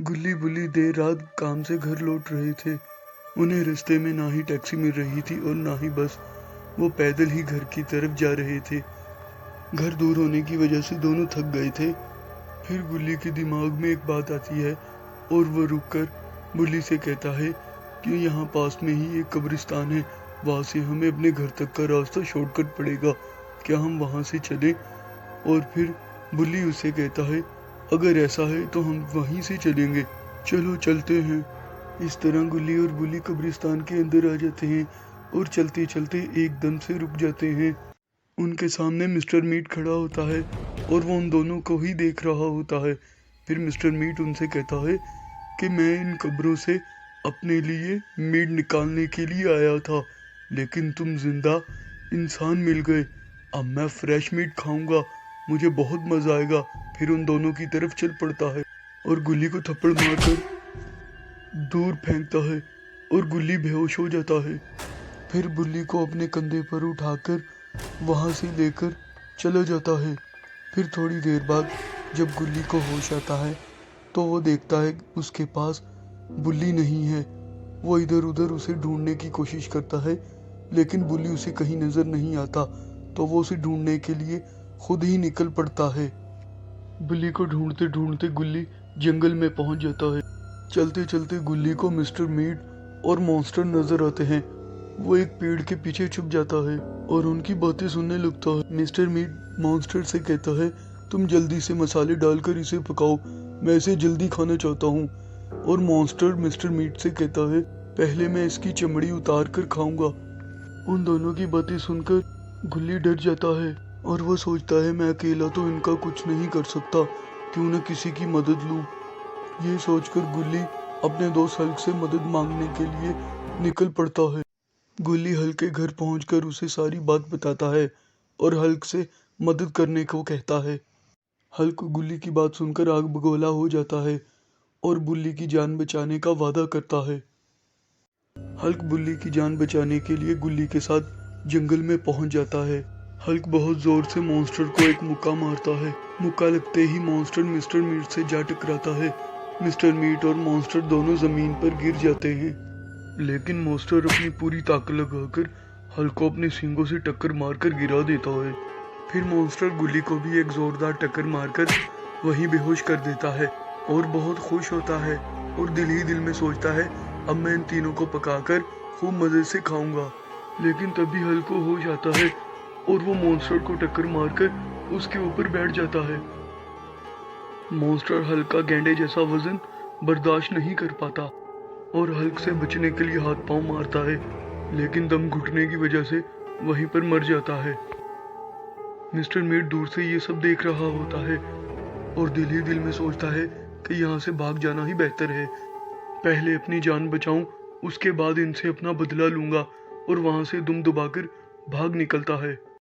गुल्ली बुल्ली देर रात काम से घर लौट रहे थे। उन्हें रास्ते में ना ही टैक्सी मिल रही थी और ना ही बस। वो पैदल ही घर की तरफ जा रहे थे। घर दूर होने की वजह से दोनों थक गए थे। फिर गुल्ली के दिमाग में एक बात आती है और वो रुककर बुल्ली से कहता है कि यहाँ पास में ही एक कब्रिस्तान है, वहाँ से हमें अपने घर तक का रास्ता शॉर्टकट पड़ेगा, क्या हम वहाँ से चलें? और फिर बुल्ली उसे कहता है अगर ऐसा है तो हम वहीं से चलेंगे, चलो चलते हैं। इस तरह गुल्ली और बुल्ली कब्रिस्तान के अंदर आ जाते हैं और चलते चलते एकदम से रुक जाते हैं। उनके सामने मिस्टर मीट खड़ा होता है और वो उन दोनों को ही देख रहा होता है। फिर मिस्टर मीट उनसे कहता है कि मैं इन कब्रों से अपने लिए मीट निकालने के लिए आया था, लेकिन तुम जिंदा इंसान मिल गए। अब मैं फ्रेश मीट खाऊंगा, मुझे बहुत मज़ा आएगा। फिर उन दोनों की तरफ चल पड़ता है और गुल्ली को थप्पड़ मारकर दूर फेंकता है और गुल्ली बेहोश हो जाता है। फिर बुल्ली को अपने कंधे पर उठाकर वहाँ से लेकर चला जाता है। फिर थोड़ी देर बाद जब गुल्ली को होश आता है तो वो देखता है उसके पास बुल्ली नहीं है। वो इधर उधर उसे ढूंढने की कोशिश करता है, लेकिन बुल्ली उसे कहीं नज़र नहीं आता, तो वो उसे ढूंढने के लिए खुद ही निकल पड़ता है। बुल्ली को ढूंढते ढूंढते गुल्ली जंगल में पहुंच जाता है। चलते चलते गुल्ली को मिस्टर मीट और मॉन्स्टर नजर आते हैं। वो एक पेड़ के पीछे छुप जाता है और उनकी बातें सुनने लगता है। मिस्टर मीट मॉन्स्टर से कहता है तुम जल्दी से मसाले डालकर इसे पकाओ, मैं इसे जल्दी खाना चाहता हूँ। और मॉन्स्टर मिस्टर मीट से कहता है पहले मैं इसकी चमड़ी उतार कर खाऊंगा। उन दोनों की बातें सुनकर गुल्ली डर जाता है और वो सोचता है मैं अकेला तो इनका कुछ नहीं कर सकता, क्यों न किसी की मदद लूं। ये सोचकर गुल्ली अपने दोस्त हल्क से मदद मांगने के लिए निकल पड़ता है। गुल्ली हल्क के घर पहुंचकर उसे सारी बात बताता है और हल्क से मदद करने को कहता है। हल्क गुल्ली की बात सुनकर आग बगोला हो जाता है और बुल्ली की जान बचाने का वादा करता है। हल्क बुल्ली की जान बचाने के लिए गुल्ली के साथ जंगल में पहुंच जाता है। हल्क बहुत जोर से मॉन्स्टर को एक मुक्का मारता है। मुक्का लगते ही मॉन्स्टर मिस्टर मीट से जा टकराता है। मिस्टर मीट और मॉन्स्टर दोनों जमीन पर गिर जाते हैं, लेकिन मॉन्स्टर अपनी पूरी ताकत लगाकर हल्क को अपने सींगों से टक्कर मारकर गिरा देता है। फिर मॉन्स्टर गुल्ली को भी एक जोरदार टक्कर मारकर वहीं बेहोश कर देता है और बहुत खुश होता है और दिल ही दिल में सोचता है अब मैं इन तीनों को पकाकर खूब मजे से खाऊंगा। लेकिन तभी हल्क को होश आता है और वो मॉन्स्टर को टक्कर मारकर उसके ऊपर बैठ जाता है। मॉन्स्टर हल्क का गैंडे जैसा वजन बर्दाश्त नहीं कर पाता और हल्क से बचने के लिए हाथ पांव मारता है, लेकिन दम घुटने की वजह से वहीं पर मर जाता है। मिस्टर मीट दूर से ये सब देख रहा होता है और दिल ही दिल में सोचता है कि यहाँ से भाग जाना ही बेहतर है। पहले अपनी जान बचाऊं, उसके बाद इनसे अपना बदला लूंगा। और वहाँ से दुम दबाकर भाग निकलता है।